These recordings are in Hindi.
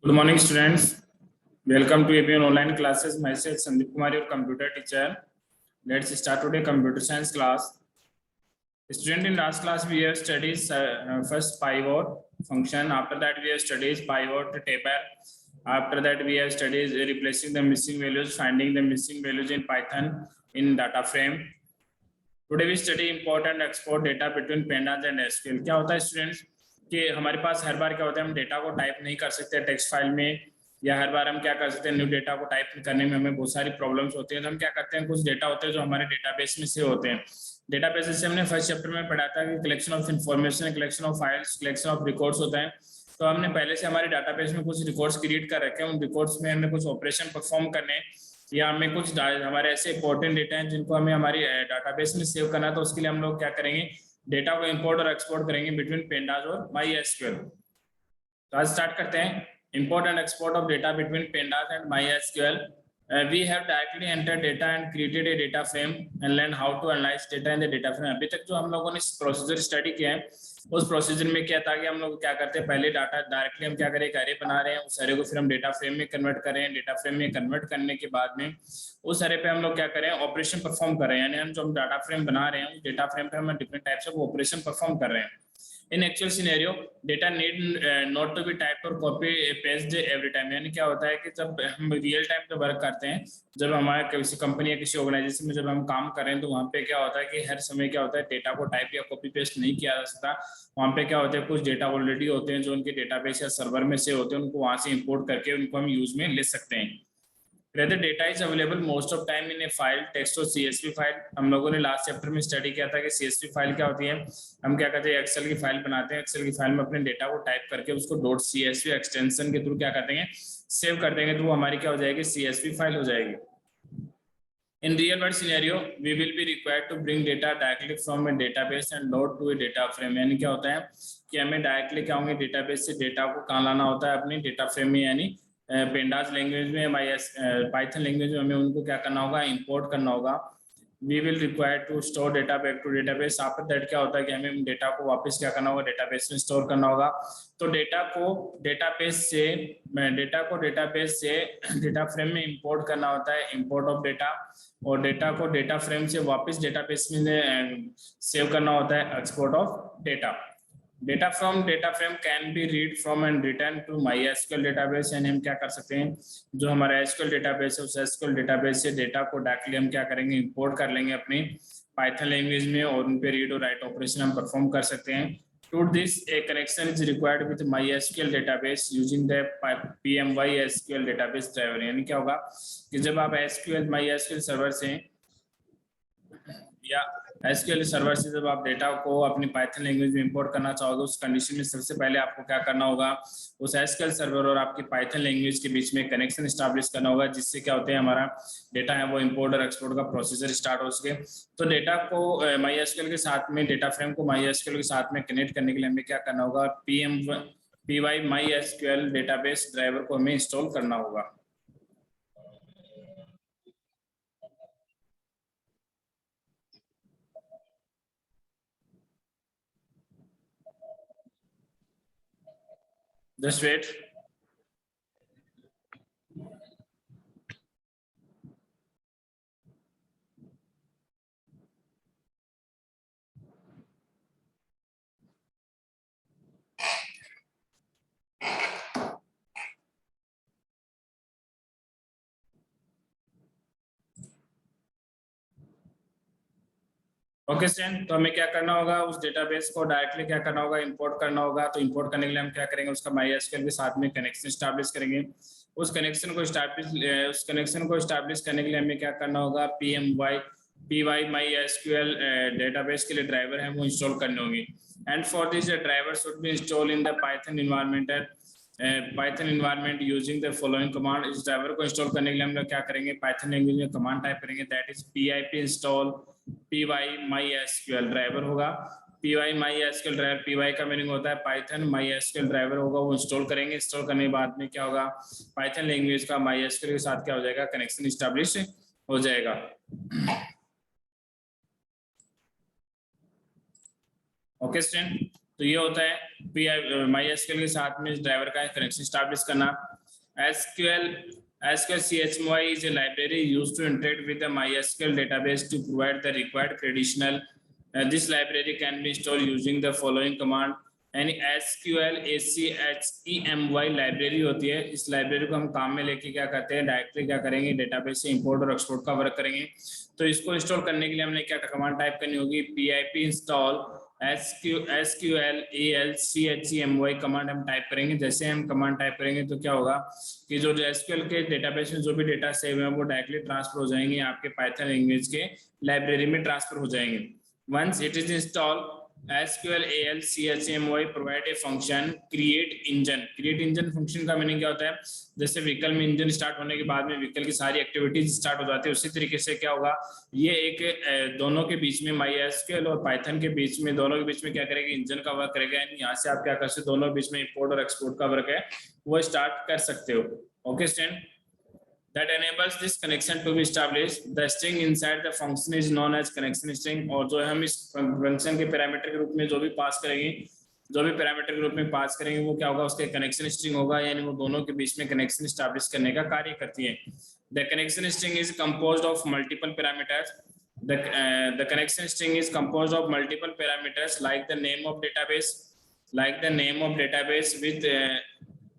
Good morning, students. Welcome to APN online classes. Myself Sandeep Kumar, your computer teacher. Let's start today computer science class. Student, in last class we have studied first pivot function. After that we have studied pivot table. After that we have studied replacing the missing values, finding the missing values in Python in data frame. Today we study important export data between pandas and SQL. क्या होता है स्टूडेंट्स कि हमारे पास हर बार क्या होता है हम डेटा को टाइप नहीं कर सकते टेक्स्ट फाइल में, या हर बार हम क्या कर सकते हैं न्यू डेटा को टाइप करने में हमें बहुत सारी प्रॉब्लम्स होती है। तो हम क्या करते हैं, कुछ डेटा होते हैं जो हमारे डेटाबेस में सेव होते हैं। डेटाबेस से हमने फर्स्ट चैप्टर में पढ़ा था कि collection of information, collection of files, collection of records होता है। तो हमने पहले से हमारे डाटाबेस में कुछ रिकॉर्ड्स क्रिएट कर रखे हैं। उन रिकॉर्ड्स में हमें कुछ ऑपरेशन परफॉर्म करने या हमें कुछ हमारे ऐसे इंपॉर्टेंट डेटा हैं जिनको हमें हमारी डाटाबेस में सेव करना है। तो उसके लिए हम लोग क्या करेंगे, डेटा को इंपोर्ट और एक्सपोर्ट करेंगे बिटवीन पेंडास और MySQL। तो आज स्टार्ट करते हैं import and export of data between pandas and MySQL। We have directly entered data and created a data frame and learned how to analyze data in the data frame। अभी तक जो हम लोगों ने प्रोसीजर स्टडी किया है उस प्रोसीजर में क्या था कि हम लोग क्या करते हैं, पहले डाटा डायरेक्टली हम क्या करें, एक एरे बना रहे हैं, उस एरे को फिर हम डेटा फ्रेम में कन्वर्ट कर रहे हैं। डेटा फ्रेम में कन्वर्ट करने के बाद में उस एरे पे हम लोग क्या करें, ऑपरेशन परफॉर्म कर रहे हैं। यानी हम जो डाटा फ्रेम बना रहे हैं उस डेटा फ्रेम पे हम different types of operation perform कर रहे हैं। In actual scenario, data need not to be typed or copy paste every time। यानी क्या होता है कि जब हम रियल टाइम पे वर्क करते हैं, जब हमारे किसी कंपनी या किसी ऑर्गेनाइजेशन में जब हम काम कर रहे हैं, तो वहाँ पे क्या होता है कि हर समय क्या होता है, डेटा को टाइप या कॉपी पेस्ट नहीं किया जा सकता। वहाँ पे क्या होता है, कुछ डेटा ऑलरेडी होते हैं जो उनके डेटाबेस या सर्वर में से होते हैं, उनको वहाँ से इंपोर्ट करके उनको हम यूज में ले सकते हैं। Whether data is available most of time in a file, text और CSV फाइल। हम लोगों ने लास्ट चैप्टर में स्टडी किया था कि CSV फाइल क्या होती है। हम क्या करते हैं, एक्सेल की फाइल बनाते हैं, एक्सेल की फाइल में अपने डेटा को टाइप करके उसको .csv एक्सटेंशन के थ्रू क्या करते हैं, सेव कर देंगे, तो वो हमारी क्या हो जाएगी, CSV फाइल हो जाएगी। In real world scenario, we will be required to bring data directly from a database and load to a data frame। यानी क्या होता है कि हमें डायरेक्टली क्या होंगे, डेटाबेस से डेटा को कहाँ लाना होता है, अपनी डेटा फ्रेम में, यानी पेंडास लैंग्वेज में, पाइथन लैंग्वेज में हमें उनको क्या करना होगा, इंपोर्ट करना होगा। We will require to store data back to database. After that क्या होता है कि हमें डेटा को वापस क्या करना होगा, डेटाबेस में स्टोर करना होगा। तो डेटा को डेटाबेस से डेटा फ्रेम में इंपोर्ट करना होता है, इंपोर्ट ऑफ डेटा, और डेटा को डेटा फ्रेम से वापस डेटाबेस में सेव करना होता है, export of data. Data from data frame can be read from and return to MySQL database. यानी हम क्या कर सकते हैं, जो हमारा SQL डेटाबेस है उस SQL डेटाबेस से डेटा को डायरेक्टली हम क्या करेंगे, इंपोर्ट कर लेंगे अपनी पाइथन लैंग्वेज में, और उन पे रीड और राइट ऑपरेशन हम परफॉर्म कर सकते हैं। To this a connection is required with MySQL database using the PMySQL database driver. यानी क्या होगा कि जब आप MySQL सर्वर से या SQL सर्वर से जब आप डेटा को अपनी पाइथन लैंग्वेज में इंपोर्ट करना चाहोगे, उस कंडीशन में सबसे पहले आपको क्या करना होगा, उस SQL सर्वर और आपकी पाइथन लैंग्वेज के बीच में कनेक्शन एस्टैब्लिश करना होगा, जिससे क्या होता है, हमारा डेटा है वो इंपोर्ट और एक्सपोर्ट का प्रोसीजर स्टार्ट हो सके। तो डेटा को MySQL के साथ में, डेटा फ्रेम को MySQL के साथ में कनेक्ट करने के लिए हमें क्या करना होगा, PyMySQL डेटाबेस ड्राइवर को हमें इंस्टॉल करना होगा। Just wait. ओके स्टूडेंट, तो हमें क्या करना होगा, उस डेटाबेस को डायरेक्टली क्या करना होगा, इंपोर्ट करना होगा। तो इंपोर्ट करने के लिए हम क्या करेंगे, उसका MySQL के साथ में कनेक्शन स्टैब्लिश करेंगे। उस कनेक्शन को स्टैब्लिश करने के लिए हमें क्या करना होगा, PyMySQL डेटाबेस के लिए ड्राइवर है वो इंस्टॉल करने होंगे। And for this driver should be install in the Python environment using the following command. इस ड्राइवर को इंस्टॉल करने के लिए हम लोग क्या करेंगे, पाइथन लैंग्वेज में कमांड टाइप करेंगे, that is pip install PyMySQL driver होगा। PyMySQL ड्राइवर, py का मीनिंग होता है पाइथन, MySQL ड्राइवर होगा, वो इंस्टॉल करेंगे। इंस्टॉल करने के बाद में क्या होगा, पाइथन लैंग्वेज का MySQL के साथ क्या हो जाएगा, कनेक्शन एस्टैब्लिश हो जाएगा। ओके स्टूडेंट, तो ये होता है MySQL के साथ में इस ड्राइवर का कनेक्शन स्टैब्लिश करना। SQL CHMY is a library used to integrate with the MySQL database to provide the required credential. This library can be installed using the following command. यानी SQL ACHEMY लाइब्रेरी होती है। इस लाइब्रेरी को हम काम में लेके क्या करते हैं, डायरेक्टली क्या करेंगे, डेटाबेस से इंपोर्ट और एक्सपोर्ट का वर्क करेंगे। तो इसको इंस्टॉल करने के लिए हमने क्या कमांड टाइप करनी होगी, pip install SQL ACHEMY command हम टाइप करेंगे। जैसे हम कमांड टाइप करेंगे तो क्या होगा कि जो SQL के डेटाबेस में जो भी डेटा सेव है वो डायरेक्टली ट्रांसफर हो जाएंगे, आपके पाइथन लैंग्वेज के लाइब्रेरी में ट्रांसफर हो जाएंगे। Once it is install SQL ACHEMY provide a function create engine। create engine function का मीनिंग क्या होता है, जैसे व्हीकल में इंजन स्टार्ट होने के बाद में व्हीकल की सारी एक्टिविटीज स्टार्ट हो जाती है, उसी तरीके से क्या होगा, ये एक दोनों के बीच में MySQL और पाइथन के बीच में, दोनों के बीच में क्या करेगा, इंजन का वर्क करेगा। यानी यहाँ से आप क्या कर सकते हो, दोनों बीच में इंपोर्ट और एक्सपोर्ट का वर्क है वो स्टार्ट कर सकते हो। Okay student, that enables this connection to be established. The string inside the function is known as connection string। और जो हम इस फंक्शन के पैरामीटर के रूप में जो भी पास करेंगे, जो भी पैरामीटर के रूप में पास करेंगे वो क्या होगा, उसके कनेक्शन स्ट्रिंग होगा। यानी वो दोनों के बीच में कनेक्शन स्टैब्लिश करने का कार्य करती है। The connection string is composed of multiple parameters। The connection string is composed of multiple parameters like the name of database with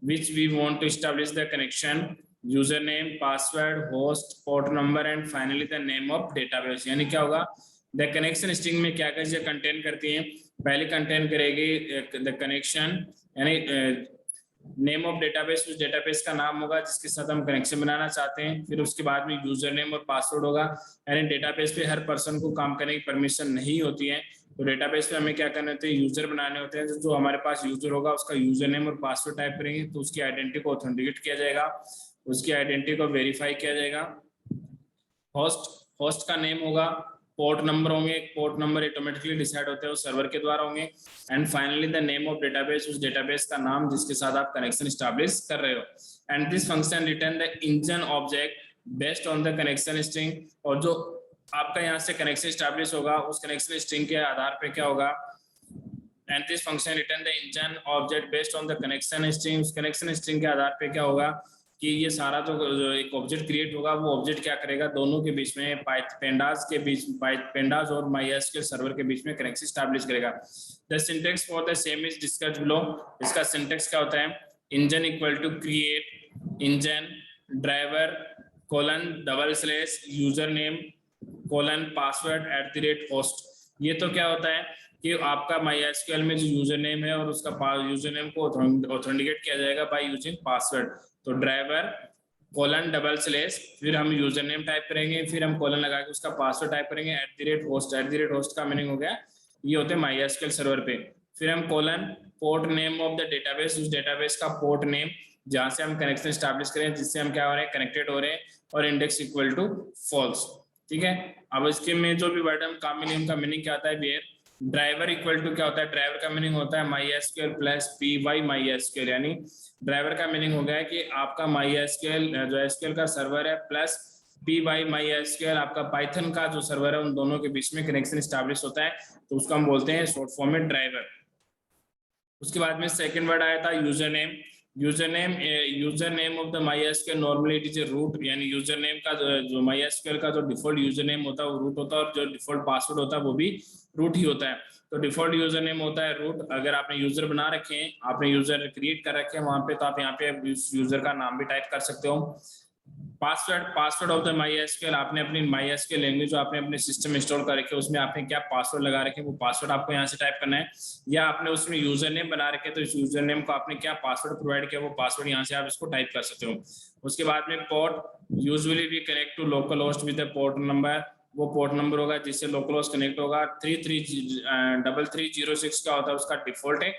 which we want to establish the connection, username, password, host, port number and finally the name of database। यानी क्या होगा, the connection string में क्या क्या चीजें कंटेन करती हैं, पहले कंटेन करेगी the connection यानी नेम ऑफ डेटाबेस, उस डेटाबेस का नाम होगा जिसके साथ हम कनेक्शन बनाना चाहते हैं। फिर उसके बाद में यूजर नेम और पासवर्ड होगा। यानी डेटाबेस पे हर पर्सन को काम करने की परमिशन नहीं होती है, तो डेटाबेस पे हमें क्या करने होते हैं, यूजर बनाने होते हैं। जो हमारे पास यूजर होगा उसका यूजर नेम और पासवर्ड टाइप करेंगे तो उसकी आइडेंटिटी को ऑथेंटिकेट किया जाएगा, उसकी आइडेंटिटी को वेरीफाई किया जाएगा। होस्ट का नेम होगा, पोर्ट नंबर होंगे, पोर्ट नंबर ऑटोमेटिकली डिसाइड होते हैं वो सर्वर के द्वारा होंगे। And finally the name of database, उस डेटाबेस का नाम जिसके साथ आप कनेक्शन स्टैब्लिश कर रहे हो। And this function return the engine object based on the connection string. और जो आपका यहाँ से कनेक्शन स्टैब्लिश होगा उस कनेक्शन स्ट्रिंग के आधार पे क्या होगा, and this function return the engine object based on the connection string. उस कनेक्शन स्ट्रिंग के आधार पे क्या होगा कि ये सारा जो एक ऑब्जेक्ट क्रिएट होगा वो ऑब्जेक्ट क्या करेगा, दोनों के बीच में पेंडास के बीच, पेंडास और MySQL सर्वर के बीच में कनेक्शन स्टैब्लिश करेगा। The syntax for the same is discussed below. इसका सिंटैक्स क्या होता है, engine equal to create engine driver :/ user name :/ host। ये तो क्या होता है कि आपका MySQL में जो यूजर नेम है और उसका यूजर नेम को ऑथेंटिकेट किया जाएगा बाय यूजिंग पासवर्ड। तो ड्राइवर :/ फिर हम यूजर नेम टाइप करेंगे, फिर हम कोलन लगा के उसका पासवर्ड टाइप करेंगे @ होस्ट का मीनिंग हो गया ये होते हैं MySQL सर्वर पे। फिर हम colon port name of the database, उस डेटाबेस का पोर्ट नेम जहां से हम कनेक्शन स्टैब्लिश करें, जिससे हम क्या हो रहे हैं, कनेक्टेड हो रहे हैं, और इंडेक्स इक्वल टू फॉल्स। ठीक है, अब इसके में जो भी वर्ड हम काम में का मीनिंग क्या होता है, वेयर ड्राइवर इक्वल टू क्या होता है, ड्राइवर का मीनिंग होता है MySQL प्लस py MySQL। यानी ड्राइवर का मीनिंग हो गया है कि आपका MySQL जो SQL का सर्वर है प्लस py MySQL आपका पाइथन का जो सर्वर है, उन दोनों के बीच में कनेक्शन स्टैब्लिश होता है, तो उसको हम बोलते हैं शॉर्ट फॉर्म में ड्राइवर। उसके बाद में सेकंड वर्ड आया था user name. User name of the MySQL normally it is a root. यानी यूजर नेम का जो MySQL का जो डिफॉल्ट यूजर नेम होता है वो रूट होता है, और जो डिफॉल्ट पासवर्ड होता है वो भी रूट ही होता है। तो डिफॉल्ट यूजर नेम होता है रूट। अगर आपने यूजर बना रखे हैं, आपने यूजर क्रिएट कर रखे हैं वहां पे, तो आप यहाँ पे यूजर का नाम भी टाइप कर सकते हो। पासवर्ड ऑफ द MySQL, आपने अपनी MySQL लैंग्वेज जो आपने अपने सिस्टम इंस्टॉल कर रखे, उसमें आपने क्या पासवर्ड लगा रखे, वो पासवर्ड आपको यहाँ से टाइप करना है। या आपने उसमें यूजर नेम बना रखे, तो इस यूजर नेम को आपने क्या पासवर्ड प्रोवाइड किया, वो पासवर्ड यहाँ से आप इसको टाइप कर सकते हो। उसके बाद में port, usually we connect to local host with port number. वो पोर्ट नंबर होगा जिससे लोकल होस्ट कनेक्ट होगा। 3306 का होता है उसका डिफॉल्ट है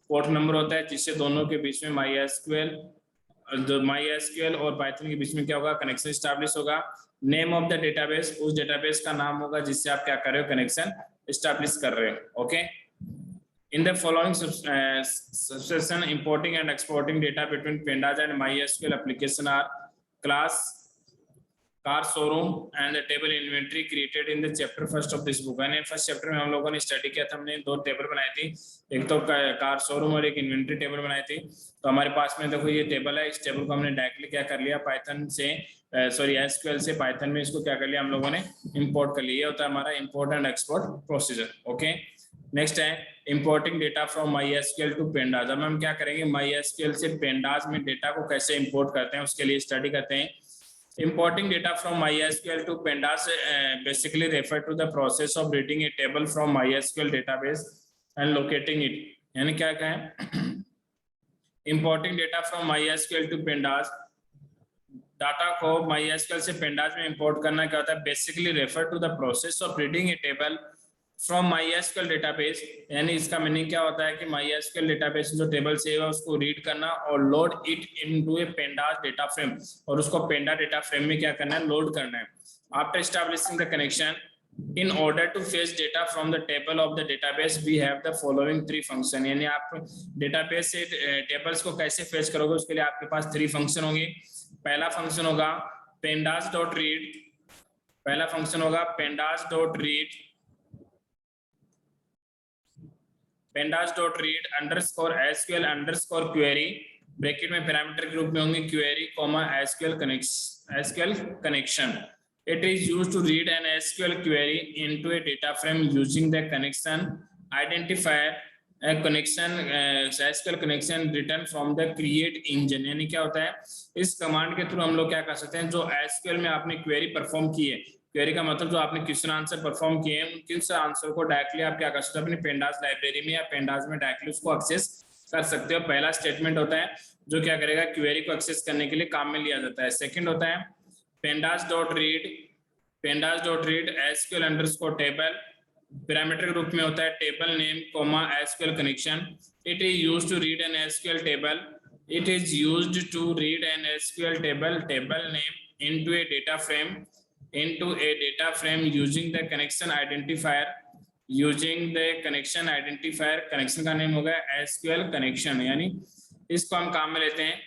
पोर्ट नंबर होता है, जिससे दोनों के बीच में MySQL और पाइथन के बीच में क्या होगा, कनेक्शन स्टैब्लिश होगा। नेम ऑफ द डेटाबेस, उस डेटाबेस का नाम होगा जिससे आप क्या कर रहे हो, कनेक्शन स्टैब्लिश कर रहे हो। Okay, in the following subsection importing and exporting data between Pandas and MySQL application are class car showroom and the table inventory created in the chapter first of this book. यानी फर्स्ट चैप्टर में हम लोगों ने स्टडी किया था, हमने दो टेबल बनाई थी, एक तो कार शोरूम और एक इन्वेंटरी टेबल बनाई थी। तो हमारे पास में देखो ये टेबल है, इस टेबल को हमने डायरेक्टली क्या कर लिया, पाइथन से सॉरी एसक्यूएल से पाइथन में इसको क्या कर लिया हम लोगों ने, इंपोर्ट कर लिया। ये होता है हमारा import and export procedure. Okay, next है importing data from MySQL to Pandas. अब हम क्या करेंगे, माईएसक्यूएल से पेंडास में डेटा को कैसे इंपोर्ट करते हैं उसके लिए स्टडी करते हैं। Importing data from MySQL to Pandas basically refer to the process of reading a table from MySQL database and locating it. यानी क्या कहें, Importing data from MySQL to Pandas, data को MySQL से Pandas में import करना क्या होता है, basically refer to the process of reading a table from MySQL database। यानी इसका मीनिंग क्या होता है कि MySQL database जो टेबल से है उसको रीड करना और load it into A pandas data frame, और उसको पेंडा डेटा फ्रेम में क्या करना है, लोड करना है। After establishing the connection in order to fetch data from the table of the database we have the following three function। यानी आप डेटाबेस से टेबल्स को कैसे फेच करोगे उसके लिए आपके पास थ्री फंक्शन होंगे। पहला फंक्शन होगा pandas डॉट रीड, पहला फंक्शन होगा pandas dot read, pandas dot read underscore SQL underscore query, bracket में पैरामीटर के रूप में होंगे query comma SQL connection. It is used to read an SQL query into a data frame using the connection identifier, a connection SQL connection written from the create engine। यानी क्या होता है, इस कमांड के थ्रू हम लोग क्या कर सकते हैं, जो SQL में आपने क्वेरी परफॉर्म की है, क्वेरी का मतलब जो आपने क्वेश्चन आंसर परफॉर्म किए हैं, क्वेश्चन आंसर को डायरेक्टली आप क्या कर सकते हो, अपनी पेंडास लाइब्रेरी में या पेंडास में डायरेक्टली उसको एक्सेस कर सकते हो। पहला स्टेटमेंट होता है जो क्या करेगा, क्वेरी को एक्सेस करने के लिए काम में लिया जाता है। सेकंड होता है pandas dot read SQL underscore table, parameter के रूप में होता है table name comma SQL connection. It is used to read an SQL table, it is used to read an SQL table name into a data frame using the connection identifier, connection का नेम होगा एसक्यूएल कनेक्शन। यानी इसको हम काम में लेते हैं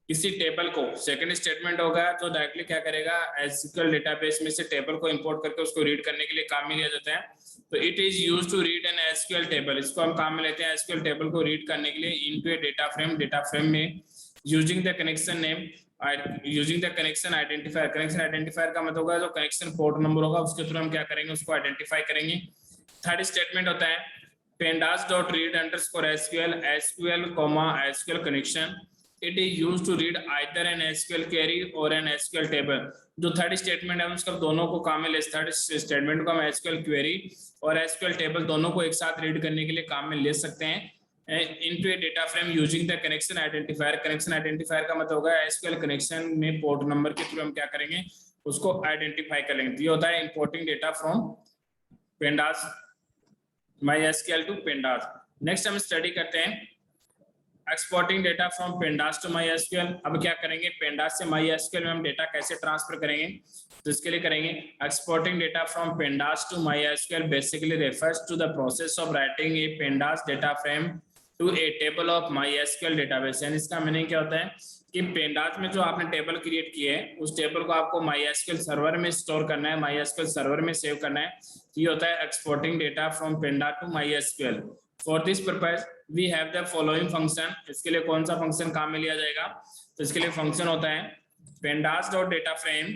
किसी टेबल को। सेकंड स्टेटमेंट होगा जो डायरेक्टली क्या करेगा, एसक्यूएल डेटाबेस में से टेबल को इंपोर्ट करके उसको रीड करने के लिए काम में लिया जाता है। तो it is used to read an SQL table, इसको हम काम में लेते हैं एसक्यूएल टेबल को रीड करने के लिए इनटू ए डेटा फ्रेम में using the connection name, using the connection identifier का मतलब होगा जो कनेक्शन पोर्ट नंबर होगा उसके थ्रू हम क्या करेंगे, उसको आइडेंटिफाई करेंगे। थर्ड स्टेटमेंट होता है pandas dot read underscore SQL comma SQL connection, it is used to read either an SQL query or an SQL table। जो थर्ड स्टेटमेंट है उसका दोनों को काम में ले, थर्ड स्टेटमेंट को हम SQL query और SQL table दोनों को एक साथ रीड करने के लिए काम में ले सकते हैं into a data frame using the connection identifier। Connection identifier का मतलब होगा SQL कनेक्शन में पोर्ट नंबर के थ्रू हम क्या करेंगे, उसको आइडेंटिफाई करेंगे। तो ये होता है importing data from pandas MySQL to pandas। Next हम स्टडी करते हैं exporting data from pandas to MySQL। अब क्या करेंगे, पेंडास से MySQL में हम डेटा कैसे ट्रांसफर करेंगे, तो इसके लिए करेंगे exporting data from pandas to MySQL basically refers to the process of writing a pandas data frame to a table of MySQL database. यानी इसका मीनिंग क्या होता है कि पेंडास में जो आपने टेबल क्रिएट किए है उस टेबल को आपको MySQL सर्वर में स्टोर करना है, MySQL सर्वर में सेव करना है। ये होता है exporting data from pandas to MySQL। For this purpose we have the following function. इसके लिए कौन सा फंक्शन काम में लिया जाएगा, तो इसके लिए फंक्शन होता है pandas डॉट डेटा फ्रेम,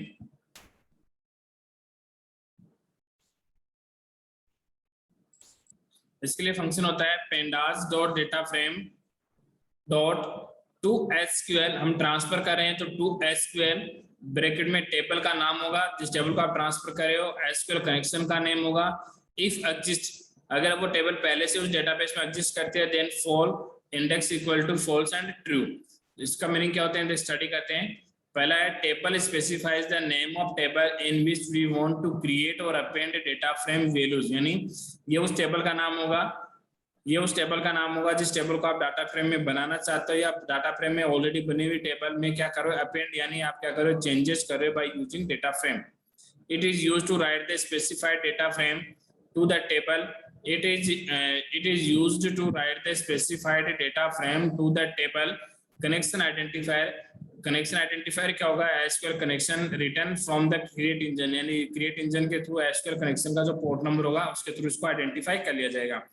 इसके लिए फंक्शन होता है pandas dot data frame dot to SQL। हम ट्रांसफर कर रहे हैं तो टू SQL, ब्रैकेट में टेबल का नाम होगा जिस टेबल को आप ट्रांसफर कर रहे हो, SQL कनेक्शन का नेम होगा। इफ एग्जिस्ट, अगर वो टेबल पहले से उस डेटाबेस में एग्जिस्ट करते हैं then fall index equal to false and true. इसका मीनिंग क्या होता है, स्टडी करते हैं। पहला है table specifies the name of table in which we want to create और अपेंड डेटा फ्रेम वैल्यूज। यानी ये उस टेबल का नाम होगा, ये उस टेबल का नाम होगा जिस टेबल को आप डाटा फ्रेम में बनाना चाहते हो, या डाटा फ्रेम में ऑलरेडी बनी हुई टेबल में क्या करो, अपेंड यानी आप क्या करो, चेंजेस करो by using data frame. It is used to write the specified data frame to the table. It is used to write the specified data frame to the table। connection connection identifier क्या होगा, SQL connection return from the create engine, यानी क्रिएट इंजन के थ्रू एसक्यूएल कनेक्शन का जो पोर्ट नंबर होगा उसके थ्रू इसको आइडेंटिफाई कर लिया जाएगा।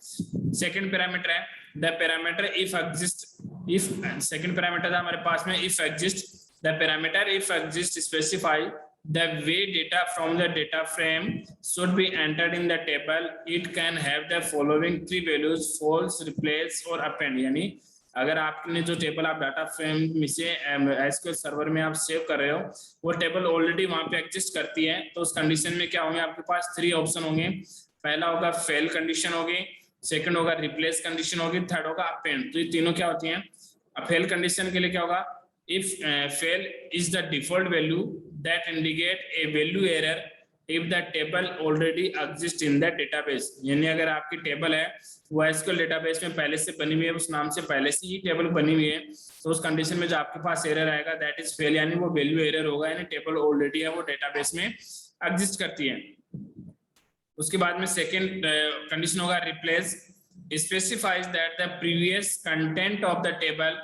सेकंड पैरामीटर है the parameter if exist, if second parameter था हमारे पास में if exist, the parameter if exist specify the way data from the data frame should be entered in the table. It can have the following three values: false, replace और append। यानी अगर आपने जो टेबल आप डाटा फ्रेम में से एसक्यूएल सर्वर में आप सेव कर रहे हो वो टेबल ऑलरेडी वहां पे एग्जिस्ट करती है, तो उस कंडीशन में क्या होंगे आपके पास 3 ऑप्शन होंगे। पहला होगा फेल कंडीशन होगी, सेकंड होगा रिप्लेस कंडीशन होगी, थर्ड होगा अपेंड। तो ये तीनों क्या होती हैं। फेल कंडीशन के लिए क्या होगा, if fail is the default value that indicate a value error if the table already exists in the database। यानी अगर आपकी टेबल है वो एसक्यूएल डेटाबेस में पहले से बनी हुई है, उस नाम से पहले से ही टेबल बनी हुई है, तो उस कंडीशन में जो आपके पास एरर आएगा दैट इज फेल, यानी वो वैल्यू एरर होगा, यानी टेबल ऑलरेडी है वो डेटाबेस में एग्जिस्ट करती है। उसके बाद में सेकेंड कंडीशन होगा replace, specifies that the previous content of the table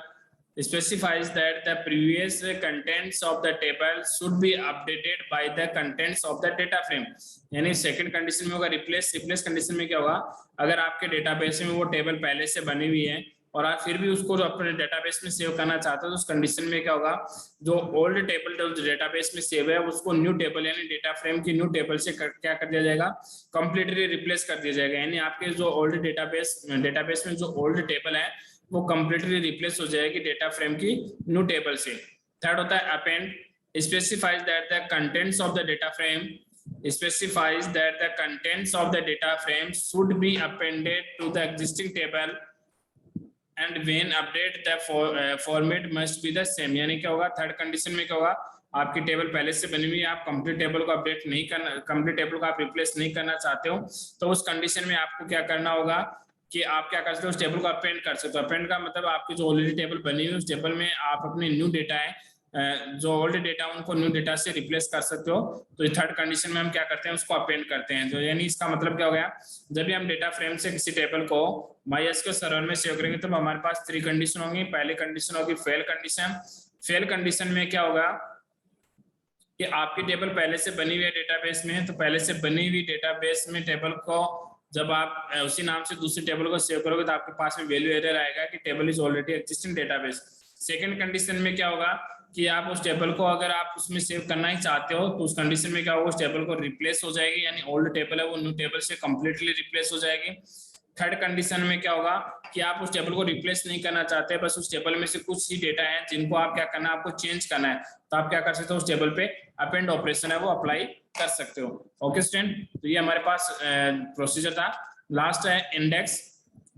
specifies that the previous contents of the table should be updated by the contents of the data frame। यानी सेकंड कंडीशन में होगा रिप्लेस। रिप्लेस कंडीशन में क्या होगा, अगर आपके डेटाबेस में वो टेबल पहले से बनी हुई है और आप फिर भी उसको जो अपने डेटाबेस में सेव करना चाहते हो तो उस कंडीशन में क्या होगा, जो ओल्ड टेबल जो डेटाबेस में सेव है उसको न्यू टेबल यानी डेटा फ्रेम की न्यू टेबल से क्या कर दिया जाएगा, कंप्लीटली रिप्लेस कर दिया जाएगा। यानी आपके जो ओल्ड डेटाबेस में जो ओल्ड टेबल है वो कंप्लीटली रिप्लेस हो जाएगी डेटा फ्रेम की न्यू टेबल से। थर्ड होता है append, specifies that the contents of the data frame specifies that the contents of the data frame should be appended to the existing table and when update the format must be the same। यानी क्या होगा, थर्ड कंडीशन में क्या होगा, आपकी टेबल पहले से बनी हुई है, आप कंप्लीट टेबल को अपडेट नहीं करना, कंप्लीट टेबल को आप रिप्लेस नहीं करना चाहते हो, तो उस कंडीशन में आपको क्या करना होगा कि आप क्या कर सकते हो, उस टेबल को अपेंड कर सकते हो। अपेंड का मतलब आपकी जो ऑलरेडी टेबल बनी हुई है उस टेबल में आप अपने न्यू डेटा है जो ओल्ड डेटा उनको न्यू डेटा से रिप्लेस कर सकते हो। तो थर्ड कंडीशन में हम क्या करते हैं, उसको अपेंड करते हैं। तो यानी इसका मतलब क्या हो गया, जब भी हम डेटा फ्रेम से किसी टेबल को MySQL सर्वर में सेव करेंगे तो हमारे पास 3 कंडीशन होंगी। पहली कंडीशन होगी फेल कंडीशन। फेल कंडीशन में क्या होगा कि आपकी टेबल पहले से बनी हुई है डेटाबेस में, तो पहले से बनी हुई डेटाबेस में टेबल को जब आप उसी नाम से दूसरी टेबल को सेव करोगे तो आपके पास में वैल्यू एरर आएगा कि table is already existing database. Second condition में क्या होगा कि आप उस टेबल को अगर आप उसमें सेव करना ही चाहते हो तो उस कंडीशन में क्या होगा, उस टेबल को रिप्लेस हो जाएगी, यानी ओल्ड टेबल है वो न्यू टेबल से कंप्लीटली रिप्लेस हो जाएगी। थर्ड कंडीशन में क्या होगा कि आप उस टेबल को रिप्लेस नहीं करना चाहते, बस उस टेबल में से कुछ ही डेटा है जिनको आप क्या करना है, आपको चेंज करना है, तो आप क्या कर सकते हो, उस टेबल पे अपेंड ऑपरेशन है वो अप्लाई कर सकते हो। ओके स्टूडेंट, तो ये हमारे पास प्रोसीजर था। लास्ट है index.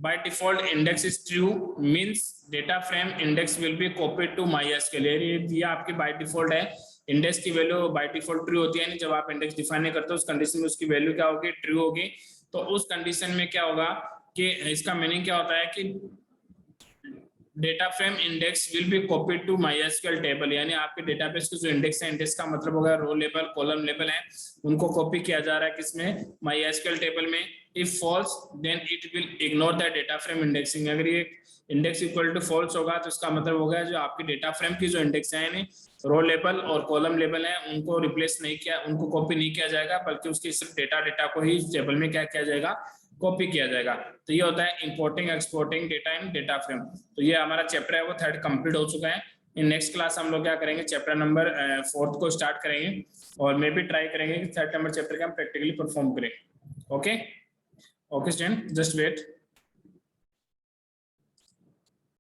By default index is true means data frame index will be copied to MySQL। ये आपकी by default है, इंडेक्स की वैल्यू by default true होती है, नहीं जब आप इंडेक्स डिफाइन नहीं करते उस कंडीशन में उसकी वैल्यू क्या होगी, ट्रू होगी। तो उस कंडीशन में क्या होगा कि इसका मीनिंग क्या होता है कि data frame index will be copied to MySQL table, यानी आपके डेटाबेस के जो इंडेक्स है, इंडेक्स का मतलब होगा रो लेवल कॉलम लेवल है, उनको कॉपी किया जा रहा है किसमें, MySQL टेबल में। If false then it will ignore the data frame indexing. अगर ये इंडेक्स इक्वल टू फॉल्स होगा तो इसका मतलब होगा जो आपकी डेटा फ्रेम की जो इंडेक्स है यानी रो लेवल और कॉलम लेवल है उनको रिप्लेस नहीं किया, उनको कॉपी नहीं किया जाएगा, बल्कि उसकी सिर्फ डेटा को ही टेबल में क्या किया जाएगा, कॉपी किया जाएगा। तो ये होता है इंपोर्टिंग एक्सपोर्टिंग डेटा इन डेटा फ्रेम। तो ये हमारा चैप्टर है वो थर्ड कंप्लीट हो चुका है। इन नेक्स्ट क्लास हम लोग क्या करेंगे, चैप्टर नंबर 4 को स्टार्ट करेंगे और मे भी ट्राई करेंगे कि थर्ड नंबर चैप्टर का हम प्रैक्टिकली परफॉर्म करें। Okay okay student, just wait.